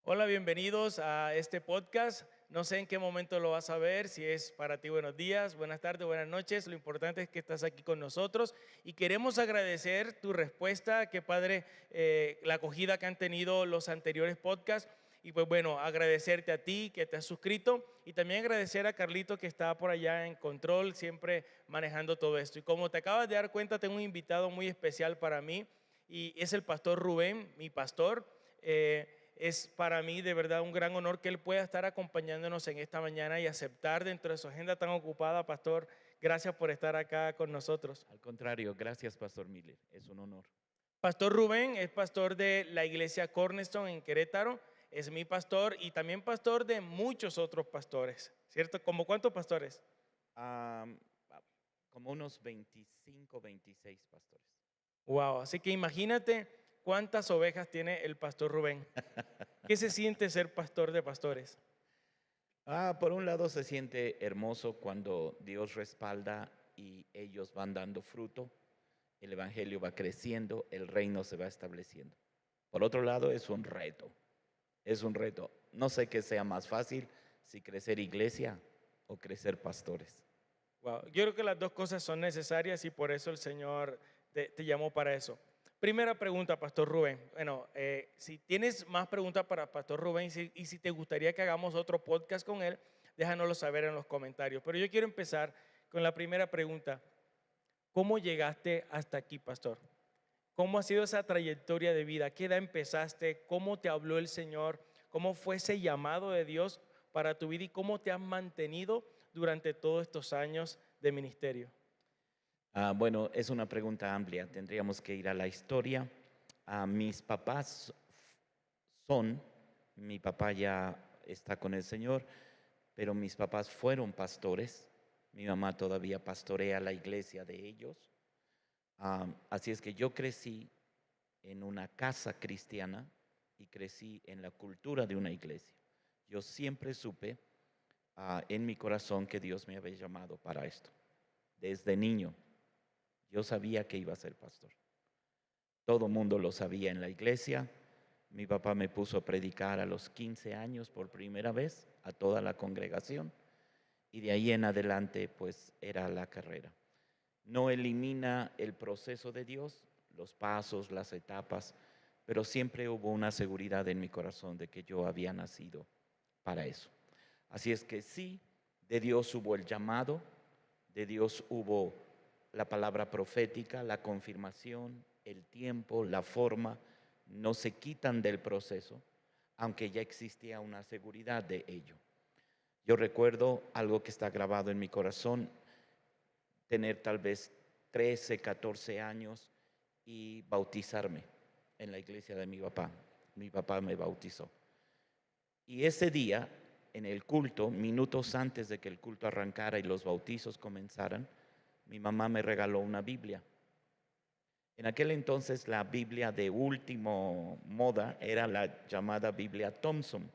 Hola, bienvenidos a este podcast. No sé en qué momento lo vas a ver, si es para ti buenos días, buenas tardes, buenas noches. Lo importante es que estás aquí con nosotros y queremos agradecer tu respuesta, que padre la acogida que han tenido los anteriores podcasts. Y pues bueno, agradecerte a ti que te has suscrito y también agradecer a Carlito que está por allá en control, siempre manejando todo esto. Y como te acabas de dar cuenta, tengo un invitado muy especial para mí y es el pastor Rubén, mi pastor. Es para mí de verdad un gran honor que él pueda estar acompañándonos en esta mañana y aceptar dentro de su agenda tan ocupada, pastor. Gracias por estar acá con nosotros. Al contrario, gracias, Pastor Miller. Es un honor. Pastor Rubén es pastor de la iglesia Cornerstone en Querétaro, es mi pastor y también pastor de muchos otros pastores, ¿cierto? ¿Como cuántos pastores? Am, Como unos 25, 26 pastores. Wow, así que imagínate cuántas ovejas tiene el pastor Rubén. ¿Qué se siente ser pastor de pastores? Por un lado se siente hermoso cuando Dios respalda y ellos van dando fruto, el evangelio va creciendo, el reino se va estableciendo. Por otro lado es un reto, es un reto. No sé qué sea más fácil, si crecer iglesia o crecer pastores. Wow, yo creo que las dos cosas son necesarias y por eso el Señor te llamó para eso. Primera pregunta, Pastor Rubén. Bueno, si tienes más preguntas para Pastor Rubén y si te gustaría que hagamos otro podcast con él, déjanoslo saber en los comentarios. Pero yo quiero empezar con la primera pregunta. ¿Cómo llegaste hasta aquí, Pastor? ¿Cómo ha sido esa trayectoria de vida? ¿Qué edad empezaste? ¿Cómo te habló el Señor? ¿Cómo fue ese llamado de Dios para tu vida y cómo te has mantenido durante todos estos años de ministerio? Bueno, es una pregunta amplia, tendríamos que ir a la historia. Mis papás son, mi papá ya está con el Señor, pero mis papás fueron pastores. Mi mamá todavía pastorea la iglesia de ellos. Así es que yo crecí en una casa cristiana y crecí en la cultura de una iglesia. Yo siempre supe en mi corazón que Dios me había llamado para esto. Desde niño yo sabía que iba a ser pastor. Todo mundo lo sabía en la iglesia. Mi papá me puso a predicar a los 15 años por primera vez a toda la congregación y de ahí en adelante pues era la carrera. No elimina el proceso de Dios, los pasos, las etapas, pero siempre hubo una seguridad en mi corazón de que yo había nacido para eso. Así es que sí, de Dios hubo el llamado, de Dios hubo la palabra profética, la confirmación, el tiempo, la forma, no se quitan del proceso, aunque ya existía una seguridad de ello. Yo recuerdo algo que está grabado en mi corazón, tener tal vez 13, 14 años y bautizarme en la iglesia de mi papá. Mi papá me bautizó. Y ese día, en el culto, minutos antes de que el culto arrancara y los bautizos comenzaran, mi mamá me regaló una Biblia. En aquel entonces la Biblia de último moda era la llamada Biblia Thompson,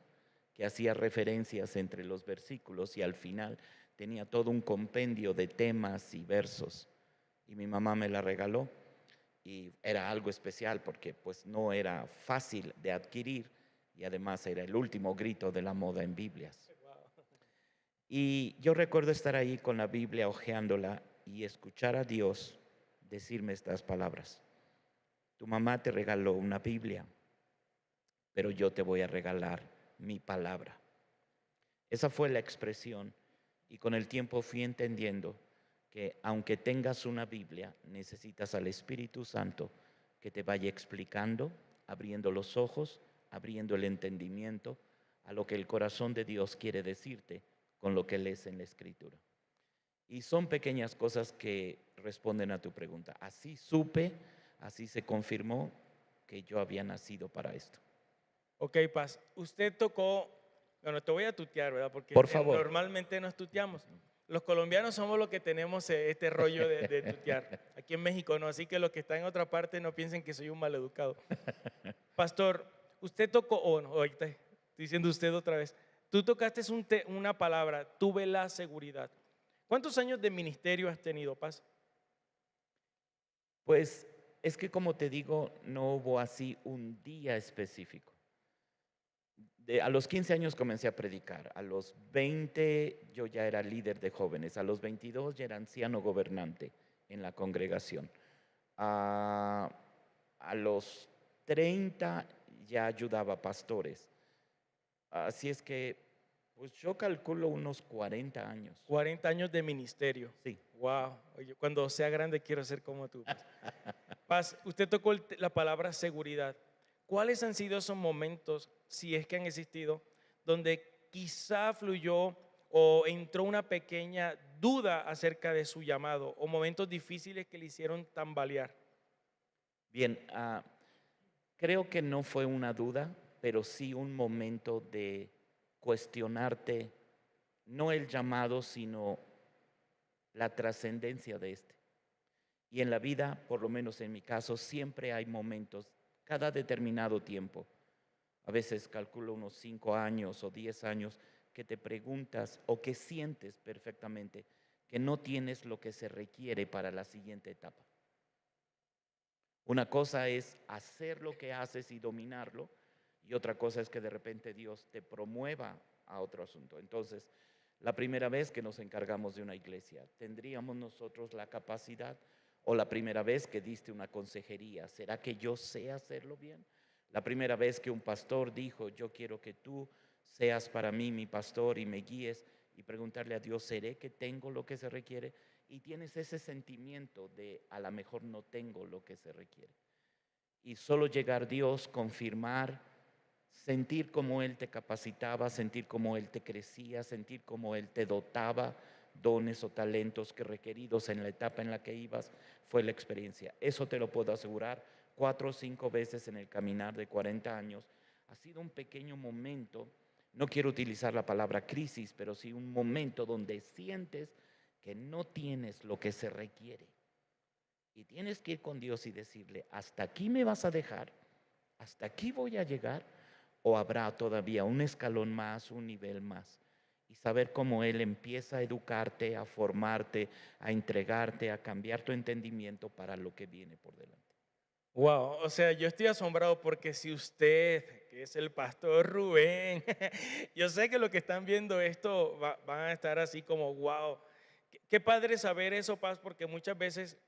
que hacía referencias entre los versículos y al final tenía todo un compendio de temas y versos. Y mi mamá me la regaló y era algo especial porque pues no era fácil de adquirir y además era el último grito de la moda en Biblias. Y yo recuerdo estar ahí con la Biblia hojeándola y escuchar a Dios decirme estas palabras. Tu mamá te regaló una Biblia, pero yo te voy a regalar mi palabra. Esa fue la expresión y con el tiempo fui entendiendo que aunque tengas una Biblia, necesitas al Espíritu Santo que te vaya explicando, abriendo los ojos, abriendo el entendimiento a lo que el corazón de Dios quiere decirte con lo que lees en la Escritura. Y son pequeñas cosas que responden a tu pregunta. Así supe, así se confirmó que yo había nacido para esto. Ok, Paz, usted tocó, bueno, te voy a tutear, ¿verdad? Porque Por favor. normalmente nos tuteamos. Los colombianos somos los que tenemos este rollo de tutear. Aquí en México no, así que los que están en otra parte no piensen que soy un maleducado. Pastor, usted tocó, oh, no, ahorita estoy diciendo usted otra vez. Tú tocaste una palabra, tuve la seguridad. ¿Cuántos años de ministerio has tenido, Paz? Pues es que como te digo, no hubo así un día específico. A los 15 años comencé a predicar, a los 20 yo ya era líder de jóvenes, a los 22 ya era anciano gobernante en la congregación, a, a los 30 ya ayudaba a pastores. Así es que, pues yo calculo unos 40 años. 40 años de ministerio. Sí. Wow. Oye, cuando sea grande quiero ser como tú. Paz, usted tocó la palabra seguridad. ¿Cuáles han sido esos momentos, si es que han existido, donde quizá fluyó o entró una pequeña duda acerca de su llamado o momentos difíciles que le hicieron tambalear? Bien, creo que no fue una duda, pero sí un momento de cuestionarte, no el llamado, sino la trascendencia de este. Y en la vida, por lo menos en mi caso, siempre hay momentos, cada determinado tiempo, a veces calculo unos 5 años o 10 años, que te preguntas o que sientes perfectamente que no tienes lo que se requiere para la siguiente etapa. Una cosa es hacer lo que haces y dominarlo, y otra cosa es que de repente Dios te promueva a otro asunto. Entonces, la primera vez que nos encargamos de una iglesia, ¿tendríamos nosotros la capacidad? O la primera vez que diste una consejería, ¿será que yo sé hacerlo bien? La primera vez que un pastor dijo, yo quiero que tú seas para mí mi pastor y me guíes, y preguntarle a Dios, ¿seré que tengo lo que se requiere? Y tienes ese sentimiento de a lo mejor no tengo lo que se requiere. Y solo llegar Dios, confirmar, sentir cómo Él te capacitaba, sentir cómo Él te crecía, sentir cómo Él te dotaba dones o talentos que requeridos en la etapa en la que ibas, fue la experiencia. Eso te lo puedo asegurar, 4 o 5 veces en el caminar de 40 años. Ha sido un pequeño momento, no quiero utilizar la palabra crisis, pero sí un momento donde sientes que no tienes lo que se requiere. Y tienes que ir con Dios y decirle, hasta aquí me vas a dejar, hasta aquí voy a llegar, o habrá todavía un escalón más, un nivel más. Y saber cómo Él empieza a educarte, a formarte, a entregarte, a cambiar tu entendimiento para lo que viene por delante. Wow, o sea, yo estoy asombrado porque si usted, que es el pastor Rubén, yo sé que los que están viendo esto van a estar así como, wow, qué padre saber eso, Paz, porque muchas veces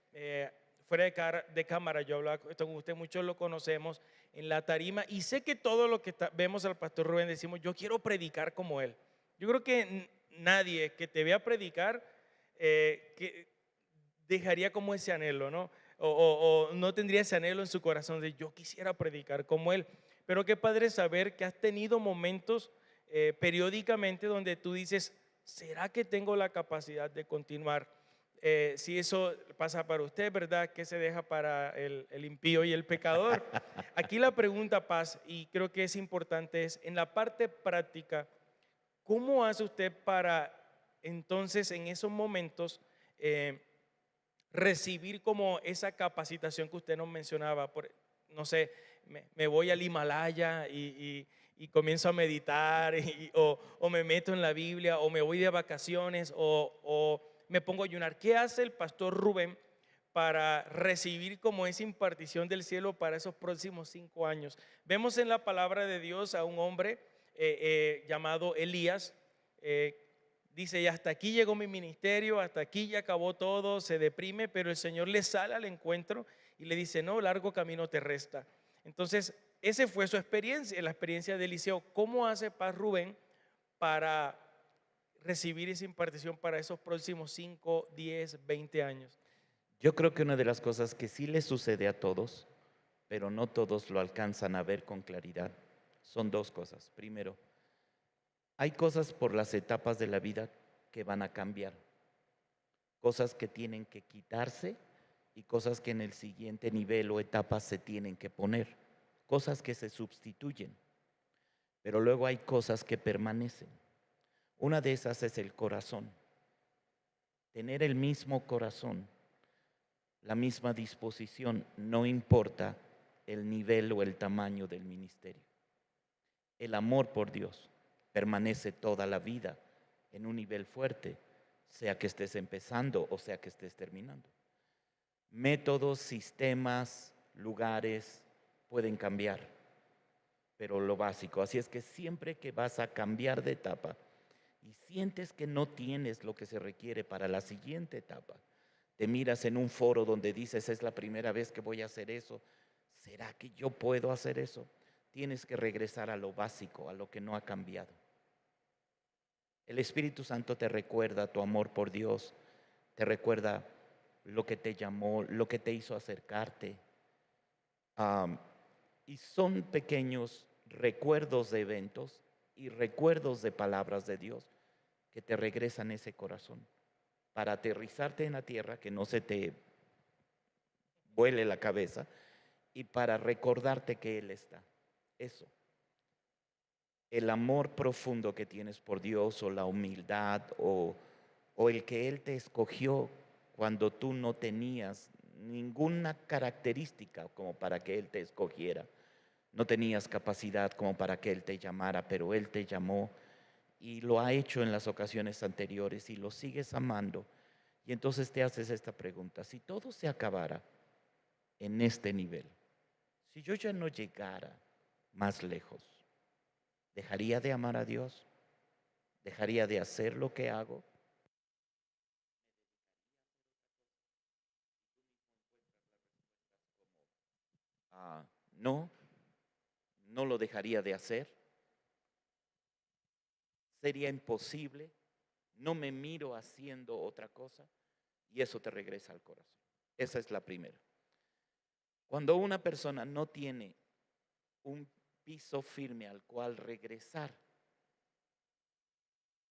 fuera de cámara yo hablaba esto con usted, muchos lo conocemos en la tarima y sé que todo lo que vemos al pastor Rubén decimos, yo quiero predicar como él. Yo creo que nadie que te vea predicar que dejaría como ese anhelo, ¿no? O no tendría ese anhelo en su corazón de yo quisiera predicar como él. Pero qué padre saber que has tenido momentos periódicamente donde tú dices, ¿será que tengo la capacidad de continuar? Si eso pasa para usted, ¿verdad? ¿Qué se deja para el impío y el pecador? Aquí la pregunta, Paz, y creo que es importante, es en la parte práctica, ¿cómo hace usted para entonces en esos momentos recibir como esa capacitación que usted nos mencionaba? No sé, me voy al Himalaya y comienzo a meditar o me meto en la Biblia o me voy de vacaciones o me pongo a ayunar. ¿Qué hace el pastor Rubén para recibir como esa impartición del cielo para esos próximos 5 años? Vemos en la palabra de Dios a un hombre llamado Elías. Dice, y hasta aquí llegó mi ministerio, hasta aquí ya acabó todo, se deprime, pero el Señor le sale al encuentro y le dice, no, largo camino te resta. Entonces, esa fue su experiencia, la experiencia de Eliseo. ¿Cómo hace Paz Rubén para recibir esa impartición para esos próximos 5, 10, 20 años? Yo creo que una de las cosas que sí le sucede a todos, pero no todos lo alcanzan a ver con claridad, son dos cosas. Primero, hay cosas por las etapas de la vida que van a cambiar, cosas que tienen que quitarse y cosas que en el siguiente nivel o etapa se tienen que poner, cosas que se sustituyen, pero luego hay cosas que permanecen. Una de esas es el corazón, tener el mismo corazón, la misma disposición, no importa el nivel o el tamaño del ministerio. El amor por Dios permanece toda la vida en un nivel fuerte, sea que estés empezando o sea que estés terminando. Métodos, sistemas, lugares pueden cambiar, pero lo básico. Así es que siempre que vas a cambiar de etapa y sientes que no tienes lo que se requiere para la siguiente etapa, te miras en un foro donde dices, es la primera vez que voy a hacer eso, ¿será que yo puedo hacer eso? Tienes que regresar a lo básico, a lo que no ha cambiado. El Espíritu Santo te recuerda tu amor por Dios, te recuerda lo que te llamó, lo que te hizo acercarte. Am, y son pequeños recuerdos de eventos y recuerdos de palabras de Dios que te regresan ese corazón para aterrizarte en la tierra, que no se te vuele la cabeza, y para recordarte que Él está. Eso. El amor profundo que tienes por Dios, o la humildad, o el que Él te escogió cuando tú no tenías ninguna característica como para que Él te escogiera. No tenías capacidad como para que Él te llamara, pero Él te llamó y lo ha hecho en las ocasiones anteriores y lo sigues amando. Y entonces te haces esta pregunta: si todo se acabara en este nivel, si yo ya no llegara más lejos, ¿dejaría de amar a Dios? ¿Dejaría de hacer lo que hago? No, no lo dejaría de hacer. Sería imposible. No me miro haciendo otra cosa, y eso te regresa al corazón. Esa es la primera. Cuando una persona no tiene un piso firme al cual regresar,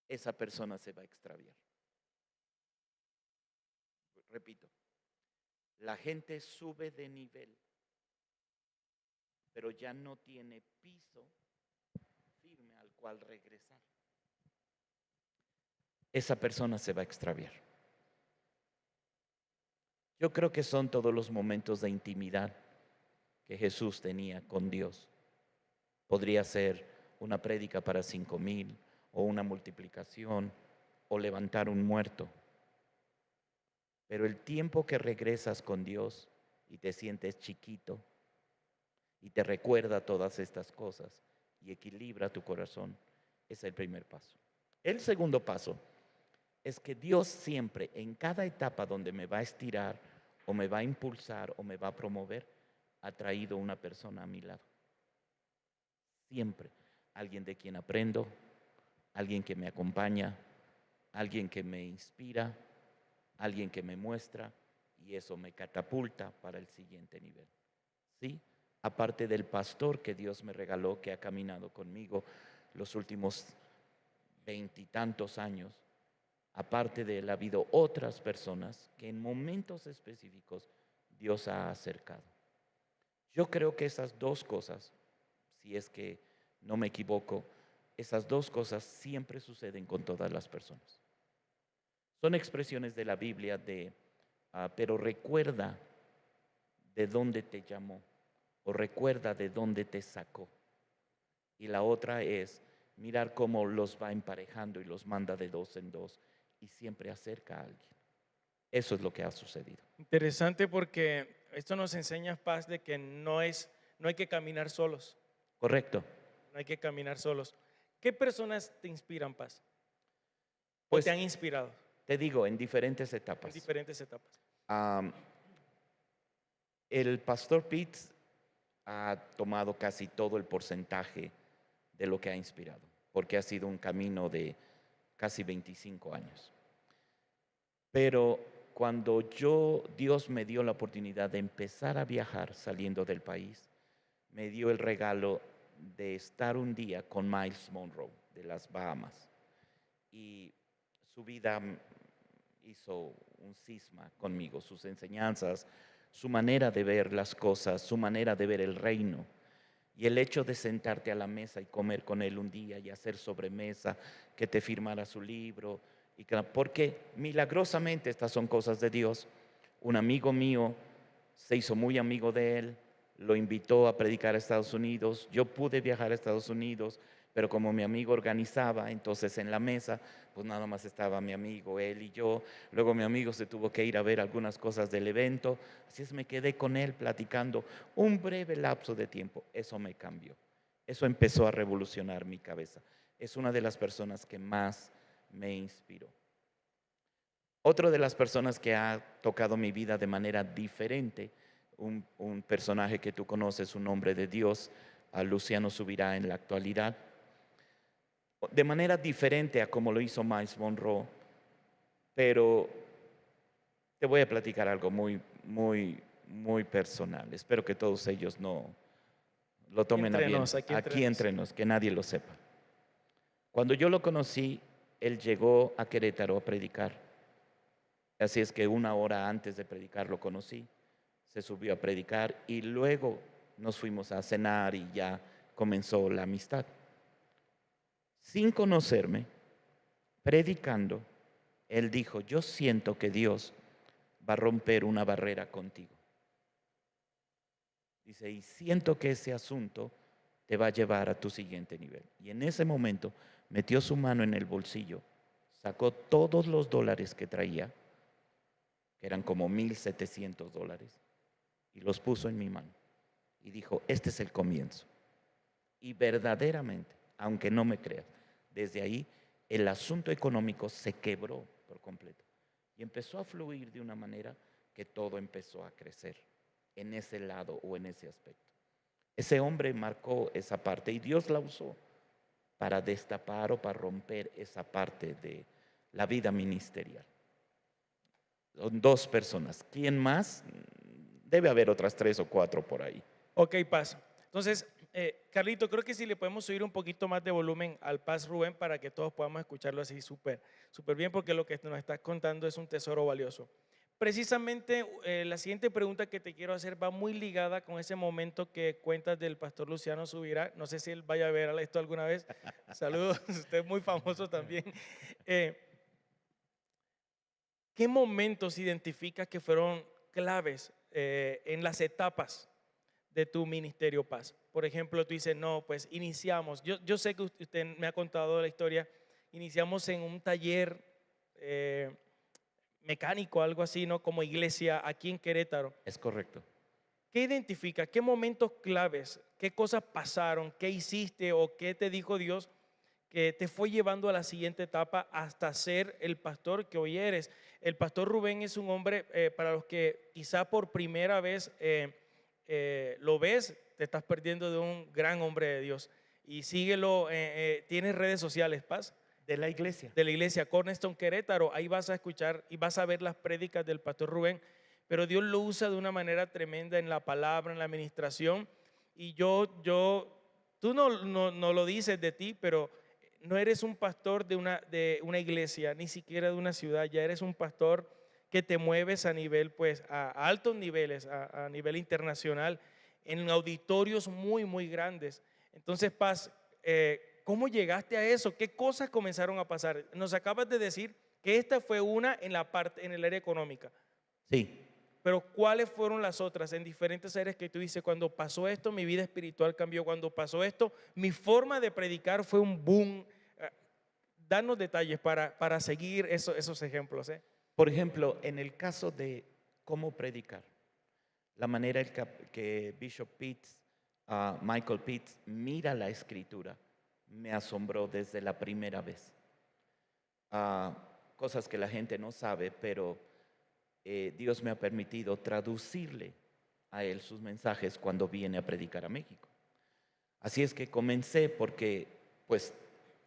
esa persona se va a extraviar. Repito, la gente sube de nivel, pero ya no tiene piso firme al cual regresar. Esa persona se va a extraviar. Yo creo que son todos los momentos de intimidad que Jesús tenía con Dios. Podría ser una prédica para 5,000, o una multiplicación, o levantar un muerto. Pero el tiempo que regresas con Dios y te sientes chiquito y te recuerda todas estas cosas y equilibra tu corazón, es el primer paso. El segundo paso es que Dios siempre, en cada etapa donde me va a estirar o me va a impulsar o me va a promover, ha traído una persona a mi lado. Siempre. Alguien de quien aprendo, alguien que me acompaña, alguien que me inspira, alguien que me muestra, y eso me catapulta para el siguiente nivel. ¿Sí? Aparte del pastor que Dios me regaló, que ha caminado conmigo los últimos 20 y tantos años, aparte de él ha habido otras personas que en momentos específicos Dios ha acercado. Yo creo que esas dos cosas, si es que no me equivoco, esas dos cosas siempre suceden con todas las personas. Son expresiones de la Biblia pero recuerda de dónde te llamó, o recuerda de dónde te sacó. Y la otra es mirar cómo los va emparejando y los manda de dos en dos y siempre acerca a alguien. Eso es lo que ha sucedido. Interesante, porque esto nos enseña, Paz, de que no hay que caminar solos. ¿Correcto? No hay que caminar solos. ¿Qué personas te inspiran, Paz? ¿O Pues te han inspirado te digo, en diferentes en etapas. diferentes etapas? Am, el pastor Pete ha tomado casi todo el porcentaje de lo que ha inspirado, porque ha sido un camino de casi 25 años. Pero cuando Dios me dio la oportunidad de empezar a viajar saliendo del país, me dio el regalo de estar un día con Miles Monroe de las Bahamas. Y su vida hizo un cisma conmigo, sus enseñanzas, su manera de ver las cosas, su manera de ver el reino. Y el hecho de sentarte a la mesa y comer con él un día y hacer sobremesa, que te firmara su libro, porque milagrosamente estas son cosas de Dios. Un amigo mío se hizo muy amigo de él, lo invitó a predicar a Estados Unidos. Yo pude viajar a Estados Unidos, pero como mi amigo organizaba, entonces en la mesa, pues nada más estaba mi amigo, él y yo. Luego mi amigo se tuvo que ir a ver algunas cosas del evento, así es, me quedé con él platicando un breve lapso de tiempo. Eso me cambió. Eso empezó a revolucionar mi cabeza. Es una de las personas que más me inspiró. Otra de las personas que ha tocado mi vida de manera diferente, un personaje que tú conoces, un hombre de Dios, a Luciano Subirá en la actualidad, de manera diferente a como lo hizo Miles Monroe, pero te voy a platicar algo muy personal. Espero que todos ellos no lo tomen a bien. Aquí entre nos, que nadie lo sepa. Cuando yo lo conocí, él llegó a Querétaro a predicar. Así es que 1 hora antes de predicar lo conocí, se subió a predicar y luego nos fuimos a cenar y ya comenzó la amistad. Sin conocerme, predicando, él dijo, yo siento que Dios va a romper una barrera contigo. Dice, y siento que ese asunto te va a llevar a tu siguiente nivel. Y en ese momento metió su mano en el bolsillo, sacó todos los dólares que traía, que eran como $1,700, y los puso en mi mano. Y dijo, este es el comienzo. Y verdaderamente, aunque no me creas, desde ahí el asunto económico se quebró por completo. Y empezó a fluir de una manera que todo empezó a crecer en ese lado o en ese aspecto. Ese hombre marcó esa parte y Dios la usó para destapar o para romper esa parte de la vida ministerial. Son 2 personas. ¿Quién más? Debe haber otras 3 o 4 por ahí. Ok, Paz. Entonces, Carlito, creo que si le podemos subir un poquito más de volumen al Paz Rubén para que todos podamos escucharlo así súper bien, porque lo que nos estás contando es un tesoro valioso. Precisamente la siguiente pregunta que te quiero hacer va muy ligada con ese momento que cuentas del pastor Luciano Subirá. No sé si él vaya a ver esto alguna vez. Saludos, usted es muy famoso también. ¿Qué momentos identificas que fueron claves en las etapas de tu ministerio, Paz? Por ejemplo, tú dices, no, pues iniciamos. Yo sé que usted me ha contado la historia. Iniciamos en un taller mecánico, algo así, ¿no? Como iglesia aquí en Querétaro. Es correcto. ¿Qué identifica? ¿Qué momentos claves? ¿Qué cosas pasaron? ¿Qué hiciste o qué te dijo Dios que te fue llevando a la siguiente etapa hasta ser el pastor que hoy eres? El pastor Rubén es un hombre, para los que quizá por primera vez lo ves, te estás perdiendo de un gran hombre de Dios. Y síguelo, tienes redes sociales, Paz. De la iglesia. De la iglesia Cornerstone Querétaro, ahí vas a escuchar y vas a ver las prédicas del pastor Rubén, pero Dios lo usa de una manera tremenda en la palabra, en la administración. Y tú no lo dices de ti, pero no eres un pastor de una iglesia, ni siquiera de una ciudad, ya eres un pastor que te mueves a nivel, pues, a altos niveles, a nivel internacional, en auditorios muy grandes. Entonces, Paz, ¿cómo llegaste a eso? ¿Qué cosas comenzaron a pasar? Nos acabas de decir que esta fue una en el área económica. Sí. Pero ¿cuáles fueron las otras en diferentes áreas que tú dices, cuando pasó esto, mi vida espiritual cambió, cuando pasó esto, mi forma de predicar fue un boom? Danos detalles para seguir esos ejemplos. Por ejemplo, en el caso de cómo predicar, la manera en que Bishop Pitts, Michael Pitts, mira la escritura, me asombró desde la primera vez. Cosas que la gente no sabe, pero Dios me ha permitido traducirle a él sus mensajes cuando viene a predicar a México. Así es que comencé porque, pues,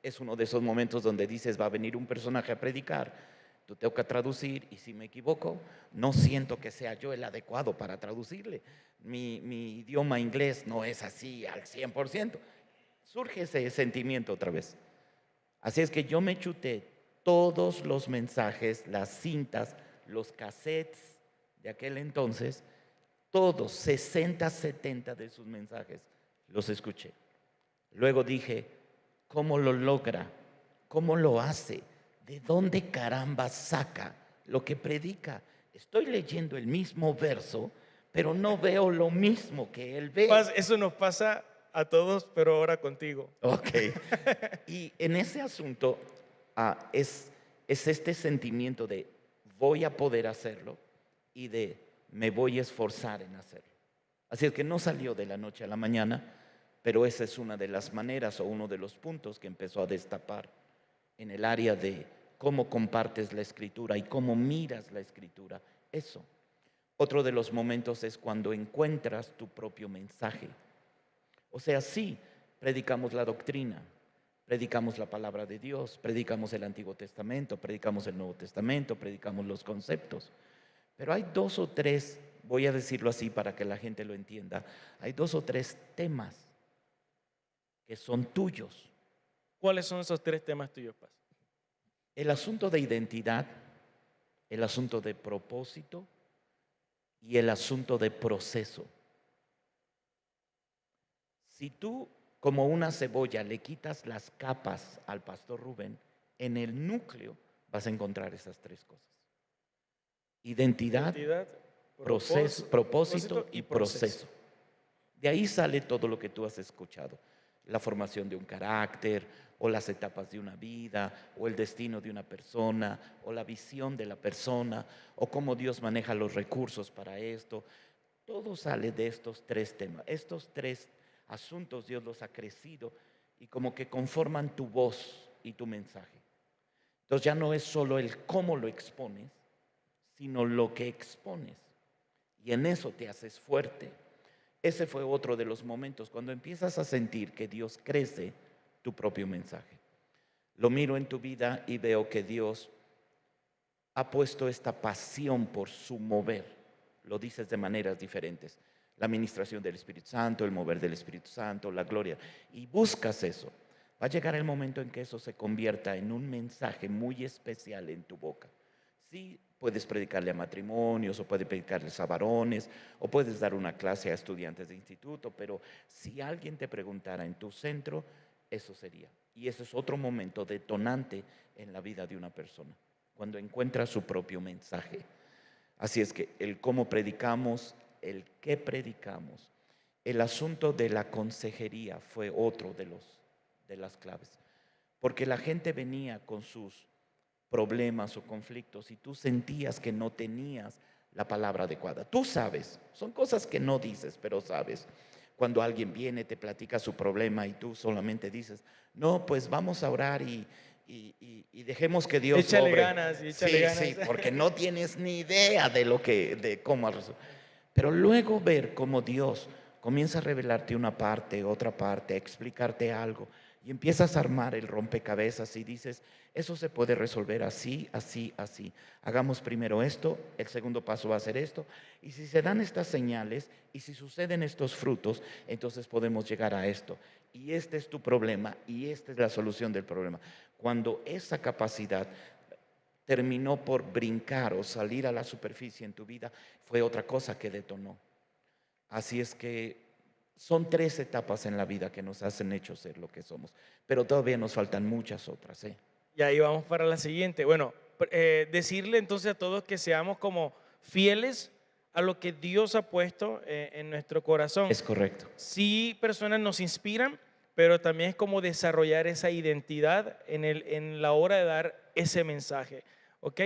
es uno de esos momentos donde dices, va a venir un personaje a predicar, tú tengo que traducir, y si me equivoco, no siento que sea yo el adecuado para traducirle. Mi idioma inglés no es así al 100%. Surge ese sentimiento otra vez. Así es que yo me chuté todos los mensajes, las cintas, los cassettes de aquel entonces, todos, 60, 70 de sus mensajes, los escuché. Luego dije, ¿cómo lo logra? ¿Cómo lo hace? ¿De dónde caramba saca lo que predica? Estoy leyendo el mismo verso, pero no veo lo mismo que él ve. Eso nos pasa a todos, pero ahora contigo. Ok. Y en ese asunto es este sentimiento de voy a poder hacerlo y de me voy a esforzar en hacerlo. Así es que no salió de la noche a la mañana, pero esa es una de las maneras o uno de los puntos que empezó a destapar en el área de cómo compartes la escritura y cómo miras la escritura. Eso. Otro de los momentos es cuando encuentras tu propio mensaje. O sea, sí, predicamos la doctrina, predicamos la palabra de Dios, predicamos el Antiguo Testamento, predicamos el Nuevo Testamento, predicamos los conceptos. Pero hay dos o tres, voy a decirlo así para que la gente lo entienda, hay dos o tres temas que son tuyos. ¿Cuáles son esos 3 temas tuyos, Paz? El asunto de identidad, el asunto de propósito y el asunto de proceso. Si tú, como una cebolla, le quitas las capas al pastor Rubén, en el núcleo vas a encontrar esas 3 cosas. Identidad, propósito y proceso. De ahí sale todo lo que tú has escuchado. La formación de un carácter, o las etapas de una vida, o el destino de una persona, o la visión de la persona, o cómo Dios maneja los recursos para esto. Todo sale de estos 3 temas. Estos 3 asuntos Dios los ha crecido y como que conforman tu voz y tu mensaje. Entonces ya no es solo el cómo lo expones, sino lo que expones. Y en eso te haces fuerte. Ese fue otro de los momentos cuando empiezas a sentir que Dios crece tu propio mensaje. Lo miro en tu vida y veo que Dios ha puesto esta pasión por su mover. Lo dices de maneras diferentes. La administración del Espíritu Santo, el mover del Espíritu Santo, la gloria. Y buscas eso. Va a llegar el momento en que eso se convierta en un mensaje muy especial en tu boca. Sí, puedes predicarle a matrimonios, o puedes predicarles a varones, o puedes dar una clase a estudiantes de instituto, pero si alguien te preguntara en tu centro, eso sería. Y eso es otro momento detonante en la vida de una persona, cuando encuentra su propio mensaje. Así es que el cómo predicamos, el qué predicamos, el asunto de la consejería fue otro de las claves. Porque la gente venía con sus problemas o conflictos y tú sentías que no tenías la palabra adecuada. Tú sabes, son cosas que no dices, pero sabes. Cuando alguien viene, te platica su problema y tú solamente dices, no, pues vamos a orar y dejemos que Dios Échale obre. ganas, échale Sí, ganas. sí, porque no tienes ni idea de cómo resolver. Pero luego ver cómo Dios comienza a revelarte una parte, otra parte, a explicarte algo, y empiezas a armar el rompecabezas y dices, eso se puede resolver así, así, así. Hagamos primero esto, el segundo paso va a ser esto, y si se dan estas señales y si suceden estos frutos, entonces podemos llegar a esto. Y este es tu problema y esta es la solución del problema. Cuando esa capacidad terminó por brincar o salir a la superficie en tu vida, fue otra cosa que detonó. Así es que son 3 etapas en la vida que nos hacen hecho ser lo que somos, pero todavía nos faltan muchas otras. Y ahí vamos para la siguiente. Bueno, decirle entonces a todos que seamos como fieles a lo que Dios ha puesto en nuestro corazón. Es correcto. Sí, personas nos inspiran, pero también es como desarrollar esa identidad en la hora de dar ese mensaje. ¿Ok?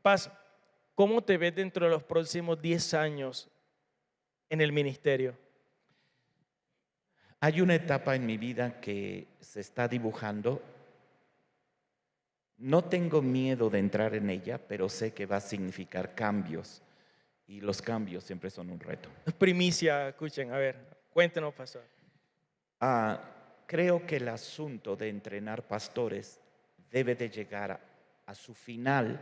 Paz, ¿cómo te ves dentro de los próximos 10 años en el ministerio? Hay una etapa en mi vida que se está dibujando. No tengo miedo de entrar en ella, pero sé que va a significar cambios. Y los cambios siempre son un reto. Primicia, escuchen, a ver, cuéntenos, pastor. Creo que el asunto de entrenar pastores debe de llegar a su final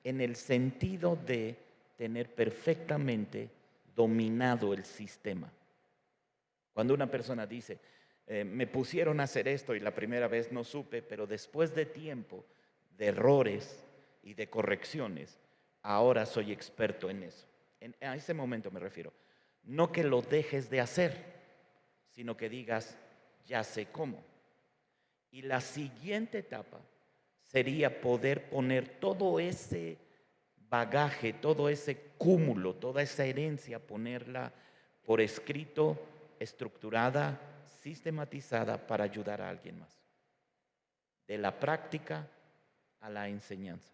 en el sentido de tener perfectamente dominado el sistema. Cuando una persona dice, me pusieron a hacer esto y la primera vez no supe, pero después de tiempo, de errores y de correcciones, ahora soy experto en eso. A ese momento me refiero. No que lo dejes de hacer, sino que digas, ya sé cómo. Y la siguiente etapa sería poder poner todo ese bagaje, todo ese cúmulo, toda esa herencia, ponerla por escrito, estructurada, sistematizada para ayudar a alguien más. De la práctica a la enseñanza.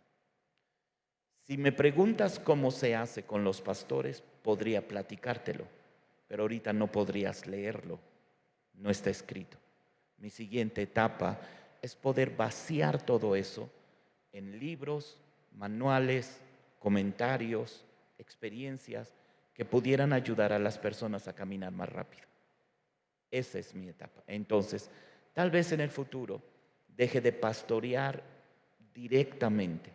Si me preguntas cómo se hace con los pastores, podría platicártelo, pero ahorita no podrías leerlo. no está escrito. Mi siguiente etapa es poder vaciar todo eso en libros, manuales, comentarios, experiencias que pudieran ayudar a las personas a caminar más rápido. Esa es mi etapa. Entonces, tal vez en el futuro deje de pastorear directamente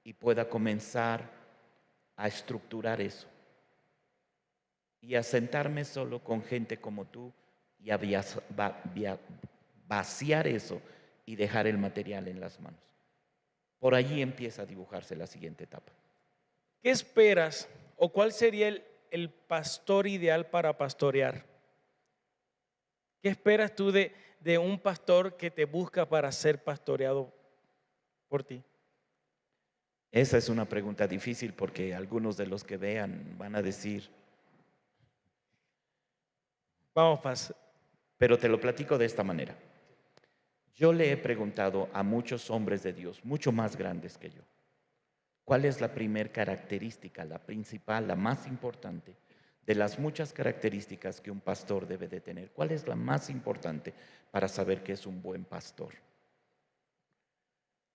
y pueda comenzar a estructurar eso y a sentarme solo con gente como tú y a vaciar eso y dejar el material en las manos. Por allí empieza a dibujarse la siguiente etapa. ¿Qué esperas o cuál sería el pastor ideal para pastorear? ¿Qué esperas tú de un pastor que te busca para ser pastoreado por ti? Esa es una pregunta difícil porque algunos de los que vean van a decir, Vamos, Paz. pero te lo platico de esta manera. Yo le he preguntado a muchos hombres de Dios, mucho más grandes que yo, ¿cuál es la primer característica, la principal, la más importante de las muchas características que un pastor debe de tener? ¿Cuál es la más importante para saber que es un buen pastor?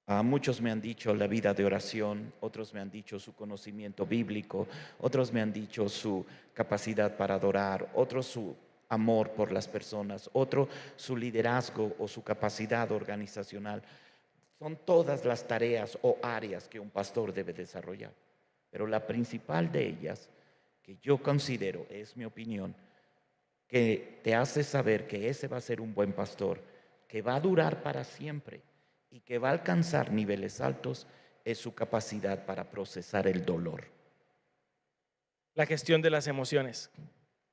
A muchos me han dicho la vida de oración, otros me han dicho su conocimiento bíblico, otros me han dicho su capacidad para adorar, otros su amor por las personas, otro su liderazgo o su capacidad organizacional. Son todas las tareas o áreas que un pastor debe desarrollar. Pero la principal de ellas, que yo considero, es mi opinión, que te hace saber que ese va a ser un buen pastor, que va a durar para siempre y que va a alcanzar niveles altos, es su capacidad para procesar el dolor. La gestión de las emociones.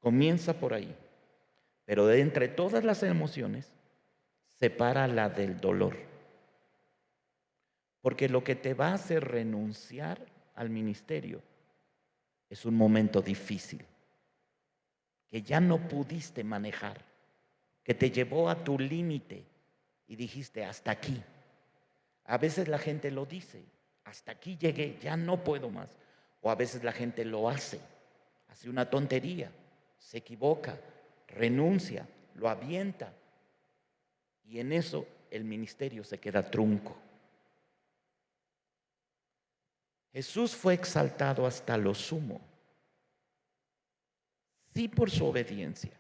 Comienza por ahí, pero de entre todas las emociones, separa la del dolor. Porque lo que te va a hacer renunciar al ministerio es un momento difícil, que ya no pudiste manejar, que te llevó a tu límite y dijiste, hasta aquí. A veces la gente lo dice, hasta aquí llegué, ya no puedo más. O a veces la gente lo hace una tontería, se equivoca, renuncia, lo avienta. Y en eso el ministerio se queda trunco. Jesús fue exaltado hasta lo sumo, sí por su obediencia,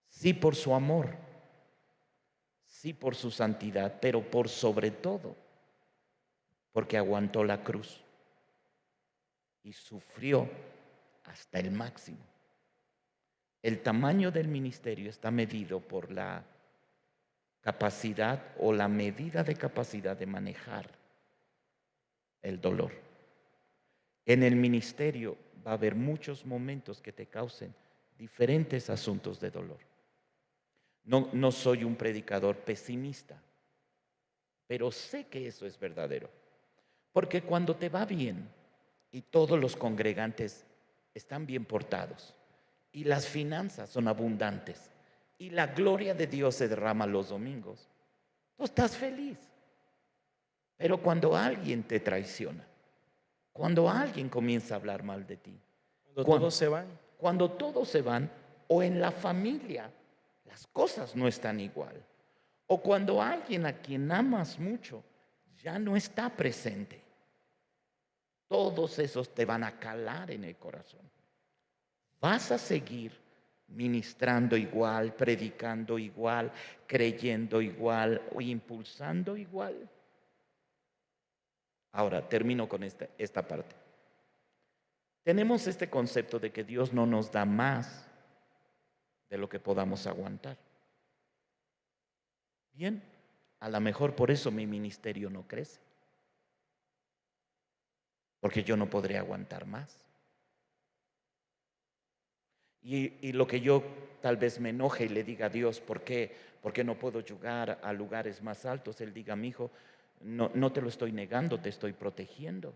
sí por su amor, sí por su santidad, pero por sobre todo, porque aguantó la cruz y sufrió hasta el máximo. El tamaño del ministerio está medido por la capacidad o la medida de capacidad de manejar el dolor. En el ministerio va a haber muchos momentos que te causen diferentes asuntos de dolor. No soy un predicador pesimista, pero sé que eso es verdadero. Porque cuando te va bien y todos los congregantes están bien portados y las finanzas son abundantes y la gloria de Dios se derrama los domingos, tú estás feliz. Pero cuando alguien te traiciona, cuando alguien comienza a hablar mal de ti, cuando todos se van, o en la familia las cosas no están igual, o cuando alguien a quien amas mucho ya no está presente, todos esos te van a calar en el corazón. Vas a seguir ministrando igual, predicando igual, creyendo igual o impulsando igual. Ahora termino con esta parte. Tenemos este concepto de que Dios no nos da más de lo que podamos aguantar. Bien, a lo mejor por eso mi ministerio no crece, porque yo no podré aguantar más. Y lo que yo tal vez me enoje y le diga a Dios, ¿por qué no puedo llegar a lugares más altos? Él diga, mi hijo, no te lo estoy negando, te estoy protegiendo.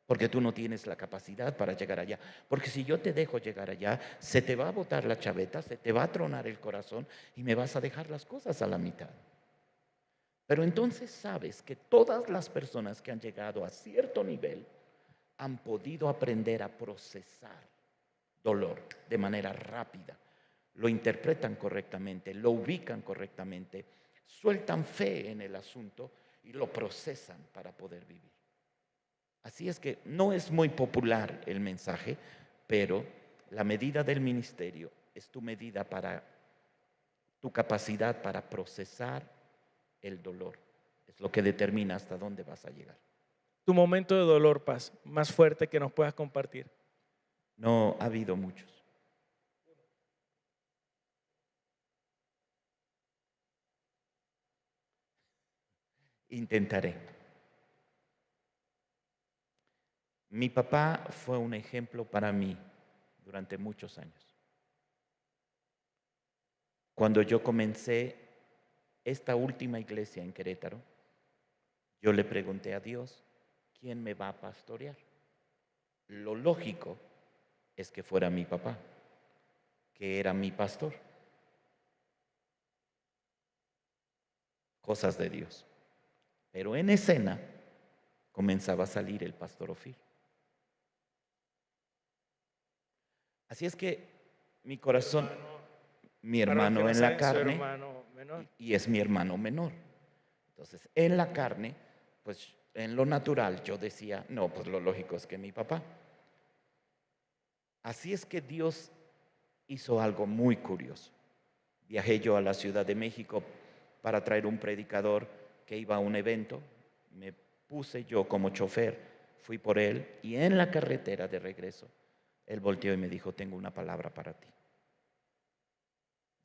Porque tú no tienes la capacidad para llegar allá. Porque si yo te dejo llegar allá, se te va a botar la chaveta, se te va a tronar el corazón y me vas a dejar las cosas a la mitad. Pero entonces sabes que todas las personas que han llegado a cierto nivel han podido aprender a procesar dolor de manera rápida, lo interpretan correctamente, lo ubican correctamente, sueltan fe en el asunto y lo procesan para poder vivir. Así es que no es muy popular el mensaje, pero la medida del ministerio es tu medida para tu capacidad para procesar el dolor. Es lo que determina hasta dónde vas a llegar. Tu momento de dolor, Paz, más fuerte que nos puedas compartir. No ha habido muchos. Intentaré. Mi papá fue un ejemplo para mí durante muchos años. Cuando yo comencé esta última iglesia en Querétaro, yo le pregunté a Dios, ¿quién me va a pastorear? Lo lógico es que fuera mi papá, que era mi pastor. Cosas de Dios. Pero en escena comenzaba a salir el pastor Ofir. Así es que mi corazón, mi hermano en la carne, y es mi hermano menor. Entonces, en la carne, pues en lo natural yo decía, no, pues lo lógico es que mi papá. Así es que Dios hizo algo muy curioso. Viajé yo a la Ciudad de México para traer un predicador que iba a un evento. Me puse yo como chofer, fui por él y en la carretera de regreso, él volteó y me dijo, tengo una palabra para ti.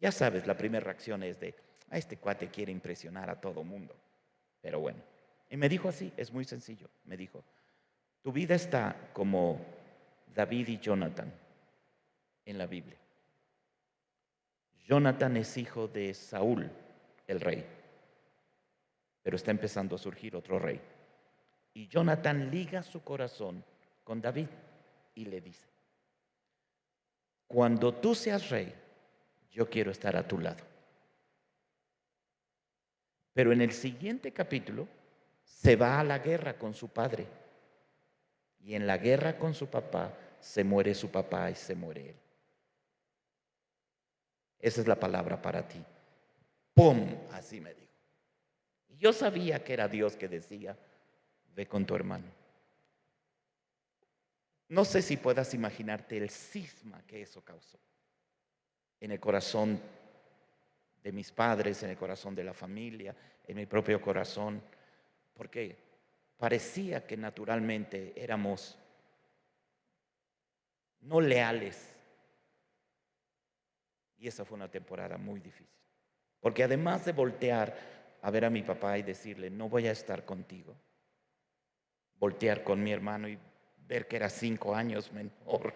Ya sabes, la primera reacción es de, este cuate quiere impresionar a todo mundo. Pero bueno, y me dijo así, es muy sencillo. Me dijo, tu vida está como David y Jonathan en la Biblia. Jonathan es hijo de Saúl, el rey, pero está empezando a surgir otro rey. Y Jonathan liga su corazón con David y le dice, cuando tú seas rey, yo quiero estar a tu lado. Pero en el siguiente capítulo se va a la guerra con su padre. Y en la guerra con su papá se muere su papá y se muere él. Esa es la palabra para ti. ¡Pum! Así me dijo. Y yo sabía que era Dios que decía, ve con tu hermano. No sé si puedas imaginarte el cisma que eso causó en el corazón de mis padres, en el corazón de la familia, en mi propio corazón, porque parecía que naturalmente éramos no leales. Y esa fue una temporada muy difícil, porque además de voltear a ver a mi papá y decirle, no voy a estar contigo, voltear con mi hermano y ver que era 5 años menor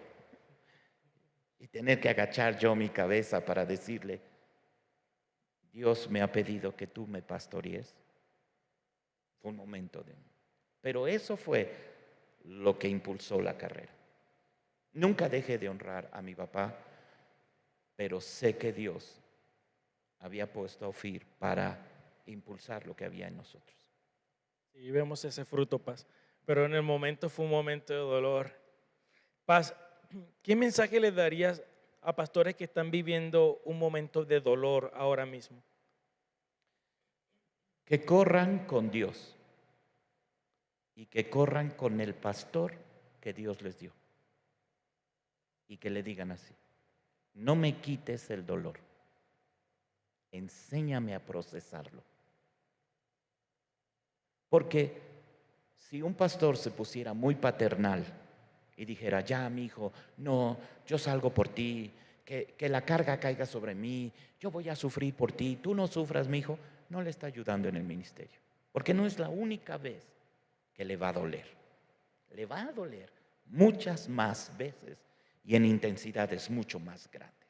y tener que agachar yo mi cabeza para decirle, Dios me ha pedido que tú me pastorees. Fue un momento de... Pero eso fue lo que impulsó la carrera. Nunca dejé de honrar a mi papá, pero sé que Dios había puesto a Ofir para impulsar lo que había en nosotros. Y vemos ese fruto, Paz. Pero en el momento fue un momento de dolor. Paz, ¿qué mensaje le darías a pastores que están viviendo un momento de dolor ahora mismo? Que corran con Dios y que corran con el pastor que Dios les dio. Y que le digan así, no me quites el dolor, enséñame a procesarlo. Porque si un pastor se pusiera muy paternal y dijera, ya mi hijo, no, yo salgo por ti, que la carga caiga sobre mí, yo voy a sufrir por ti, tú no sufras mi hijo, no le está ayudando en el ministerio. Porque no es la única vez que le va a doler. Le va a doler muchas más veces y en intensidades mucho más grandes.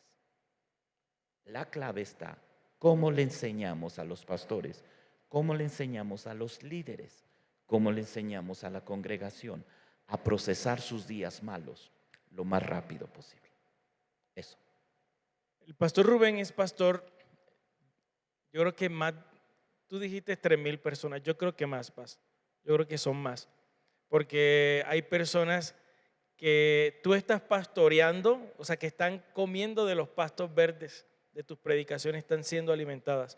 La clave está cómo le enseñamos a los pastores, cómo le enseñamos a los líderes, cómo le enseñamos a la congregación a procesar sus días malos lo más rápido posible. Eso. El pastor Rubén es pastor, yo creo que más, tú dijiste 3,000 personas, yo creo que más, Paz. Yo creo que son más. Porque hay personas que tú estás pastoreando, o sea, que están comiendo de los pastos verdes de tus predicaciones, están siendo alimentadas.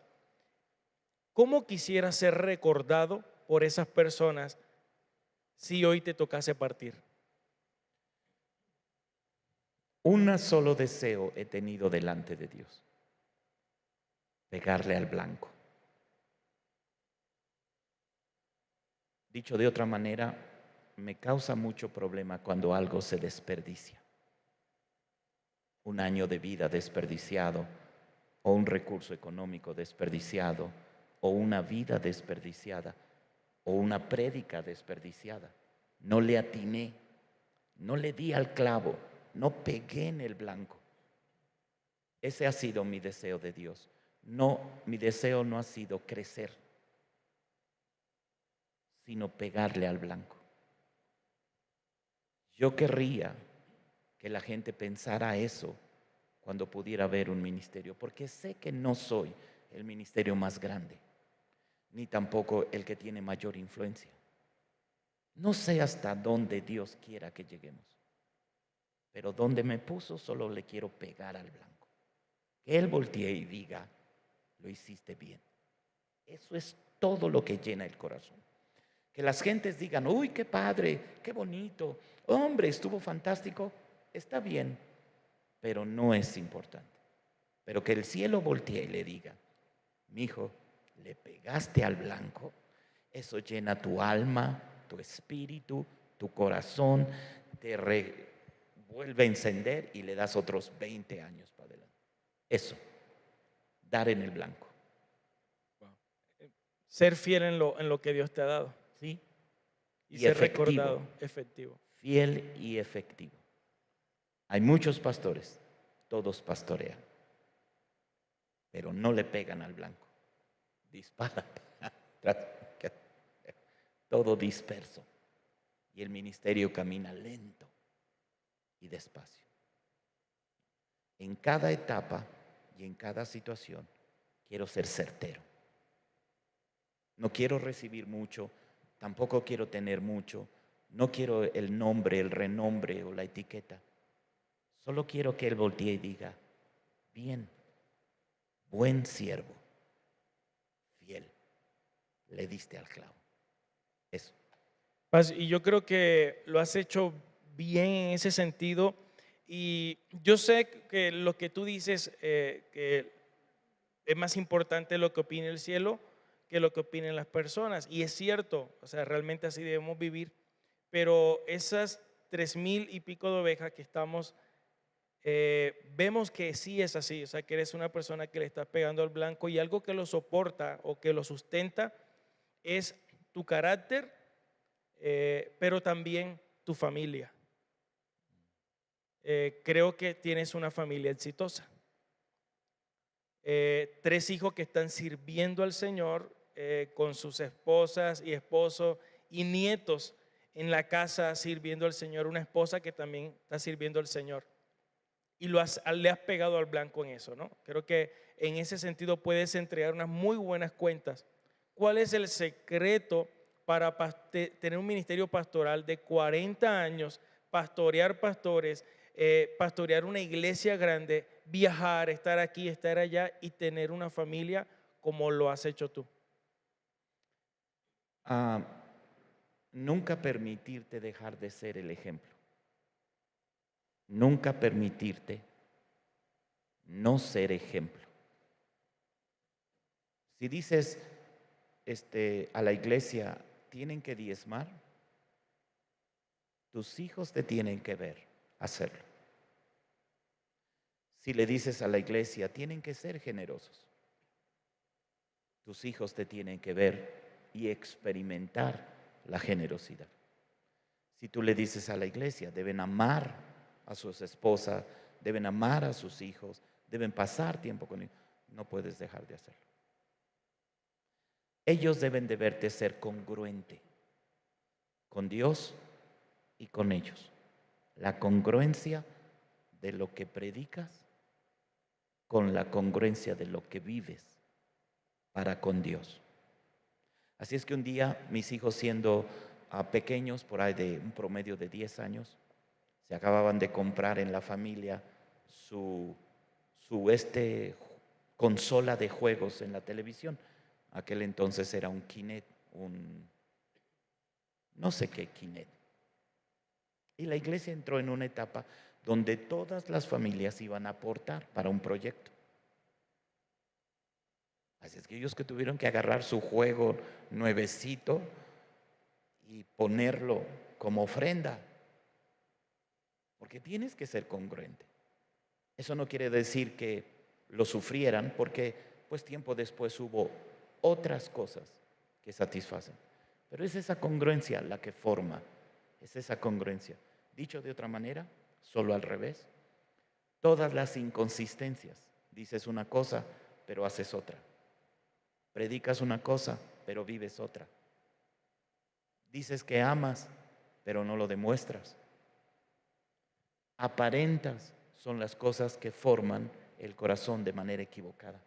¿Cómo quisieras ser recordado por esas personas si hoy te tocase partir? Un solo deseo he tenido delante de Dios: pegarle al blanco. Dicho de otra manera, me causa mucho problema cuando algo se desperdicia. Un año de vida desperdiciado, o un recurso económico desperdiciado, o una vida desperdiciada, o una prédica desperdiciada. No le atiné, no le di al clavo, no pegué en el blanco. Ese ha sido mi deseo de Dios. No, mi deseo no ha sido crecer, sino pegarle al blanco. Yo querría que la gente pensara eso cuando pudiera ver un ministerio, porque sé que no soy el ministerio más grande, ni tampoco el que tiene mayor influencia. No sé hasta dónde Dios quiera que lleguemos, pero donde me puso solo le quiero pegar al blanco. Que Él voltee y diga: lo hiciste bien. Eso es todo lo que llena el corazón. Que las gentes digan: uy, qué padre, qué bonito, hombre, estuvo fantástico. Está bien, pero no es importante. Pero que el cielo voltee y le diga: mi hijo, le pegaste al blanco. Eso llena tu alma, tu espíritu, tu corazón, te vuelve a encender y le das otros 20 años para adelante. Eso, dar en el blanco. Ser fiel en lo que Dios te ha dado. ¿Sí? Y Y ser efectivo. recordado, efectivo. Fiel y efectivo. Hay muchos pastores, todos pastorean, pero no le pegan al blanco. Dispara, todo disperso. Y el ministerio camina lento y despacio. En cada etapa y en cada situación quiero ser certero. No quiero recibir mucho, tampoco quiero tener mucho, no quiero el nombre, el renombre o la etiqueta. Solo quiero que Él voltee y diga: bien, buen siervo, fiel, le diste al clavo. Eso. Y yo creo que lo has hecho bien en ese sentido. Y yo sé que lo que tú dices, que es más importante lo que opine el cielo que lo que opinen las personas. Y es cierto, o sea, realmente así debemos vivir. Pero esas 3,000 y pico de ovejas que estamos, vemos que sí es así. O sea, que eres una persona que le estás pegando al blanco, y algo que lo soporta o que lo sustenta es tu carácter, pero también tu familia. Creo que tienes una familia exitosa. 3 hijos que están sirviendo al Señor, con sus esposas y esposos y nietos en la casa sirviendo al Señor. Una esposa que también está sirviendo al Señor. Y le has pegado al blanco en eso, ¿no? Creo que en ese sentido puedes entregar unas muy buenas cuentas. ¿Cuál es el secreto para tener un ministerio pastoral de 40 años, pastorear pastores, pastorear una iglesia grande, viajar, estar aquí, estar allá y tener una familia como lo has hecho tú? Nunca permitirte dejar de ser el ejemplo. Nunca permitirte no ser ejemplo. Si dices a la iglesia: tienen que diezmar, tus hijos te tienen que ver hacerlo. Si le dices a la iglesia: tienen que ser generosos, tus hijos te tienen que ver y experimentar la generosidad. Si tú le dices a la iglesia: deben amar a sus esposas, deben amar a sus hijos, deben pasar tiempo con ellos, no puedes dejar de hacerlo. Ellos deben de verte ser congruente con Dios y con ellos. La congruencia de lo que predicas con la congruencia de lo que vives para con Dios. Así es que un día mis hijos, siendo pequeños, por ahí de un promedio de 10 años, Se acababan de comprar en la familia su consola de juegos en la televisión. Aquel entonces era un Kinect, no sé qué Kinect. Y la iglesia entró en una etapa donde todas las familias iban a aportar para un proyecto. Así es que ellos que tuvieron que agarrar su juego nuevecito y ponerlo como ofrenda, porque tienes que ser congruente. Eso no quiere decir que lo sufrieran, porque pues tiempo después hubo otras cosas que satisfacen. Pero es esa congruencia la que forma, es esa congruencia. Dicho de otra manera, solo al revés, todas las inconsistencias, dices una cosa, pero haces otra. Predicas una cosa, pero vives otra. Dices que amas, pero no lo demuestras. Aparentas son las cosas que forman el corazón de manera equivocada.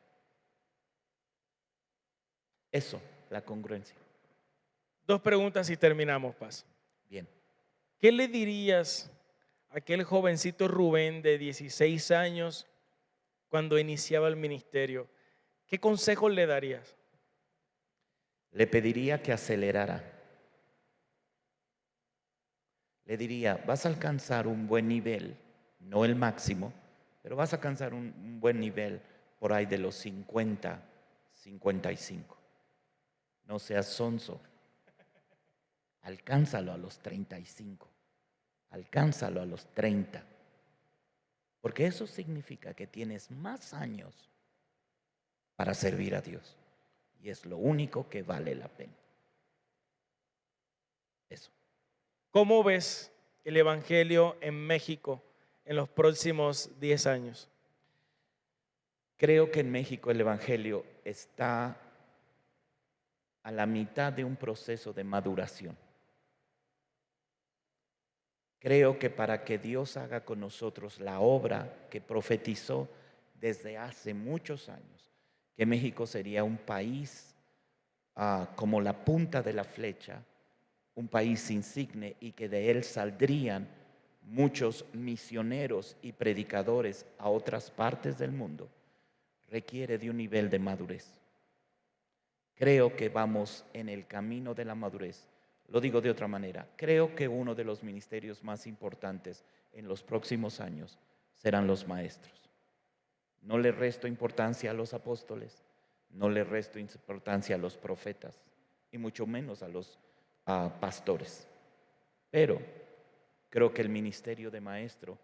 Eso, la congruencia. 2 preguntas y terminamos, Paz. Bien. ¿Qué le dirías a aquel jovencito Rubén de 16 años cuando iniciaba el ministerio? ¿Qué consejos le darías? Le pediría que acelerara. Le diría, vas a alcanzar un buen nivel, no el máximo, pero vas a alcanzar un buen nivel por ahí de los 50, 55. No seas sonso. Alcánzalo a los 35. Alcánzalo a los 30. Porque eso significa que tienes más años para servir a Dios. Y es lo único que vale la pena. Eso. ¿Cómo ves el Evangelio en México en los próximos 10 años? Creo que en México el Evangelio está a la mitad de un proceso de maduración. Creo que para que Dios haga con nosotros la obra que profetizó desde hace muchos años, que México sería un país como la punta de la flecha, un país insigne, y que de él saldrían muchos misioneros y predicadores a otras partes del mundo, requiere de un nivel de madurez. Creo que vamos en el camino de la madurez. Lo digo de otra manera, creo que uno de los ministerios más importantes en los próximos años serán los maestros. No le resto importancia a los apóstoles, no le resto importancia a los profetas, y mucho menos a los pastores. Pero creo que el ministerio de maestro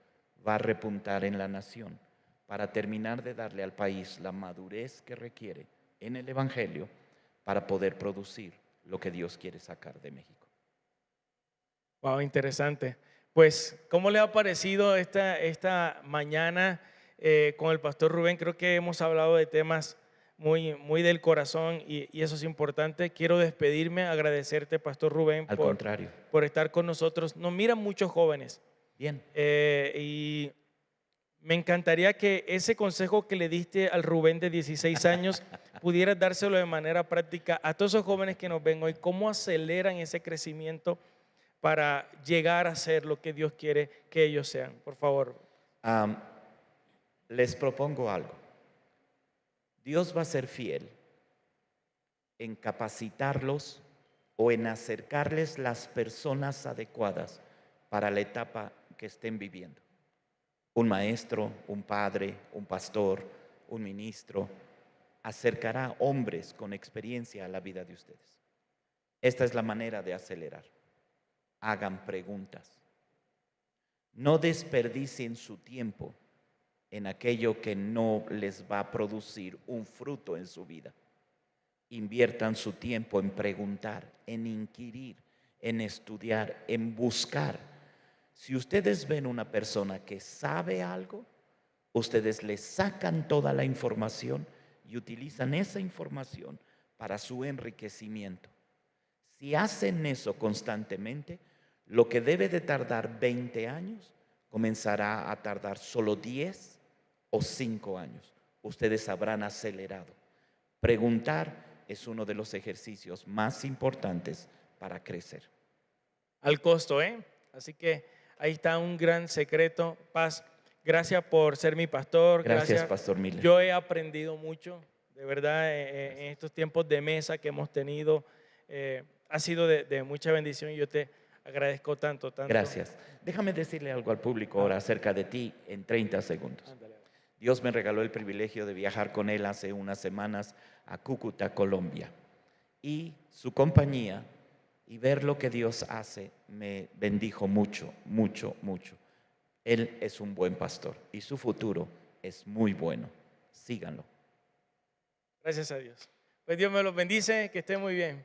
va a repuntar en la nación para terminar de darle al país la madurez que requiere en el Evangelio para poder producir lo que Dios quiere sacar de México. Wow, interesante. Pues, ¿cómo le ha parecido esta mañana con el pastor Rubén? Creo que hemos hablado de temas muy del corazón y eso es importante. Quiero despedirme, agradecerte, pastor Rubén, Al contrario. por estar con nosotros. Nos miran muchos jóvenes. Bien. Y me encantaría que ese consejo que le diste al Rubén de 16 años pudieras dárselo de manera práctica a todos esos jóvenes que nos ven hoy. ¿Cómo aceleran ese crecimiento para llegar a ser lo que Dios quiere que ellos sean? Por favor. Les propongo algo. Dios va a ser fiel en capacitarlos o en acercarles las personas adecuadas para la etapa que estén viviendo. Un maestro, un padre, un pastor, un ministro, acercará hombres con experiencia a la vida de ustedes. Esta es la manera de acelerar. Hagan preguntas. No desperdicien su tiempo en aquello que no les va a producir un fruto en su vida. Inviertan su tiempo en preguntar, en inquirir, en estudiar, en buscar. Si ustedes ven una persona que sabe algo, ustedes le sacan toda la información y utilizan esa información para su enriquecimiento. Si hacen eso constantemente, lo que debe de tardar 20 años comenzará a tardar solo 10 o 5 años. Ustedes habrán acelerado. Preguntar es uno de los ejercicios más importantes para crecer. Al costo, ¿eh? Así que Ahí está un gran secreto. Paz, gracias por ser mi pastor. Gracias, Pastor Miller. Yo he aprendido mucho, de verdad, en estos tiempos de mesa que hemos tenido. Ha sido de mucha bendición y yo te agradezco tanto. Gracias. Déjame decirle algo al público ahora acerca de ti en 30 segundos. Ándale. Dios me regaló el privilegio de viajar con él hace unas semanas a Cúcuta, Colombia. Y su compañía y ver lo que Dios hace me bendijo mucho, mucho, mucho. Él es un buen pastor y su futuro es muy bueno. Síganlo. Gracias a Dios. Pues Dios me los bendice, que esté muy bien.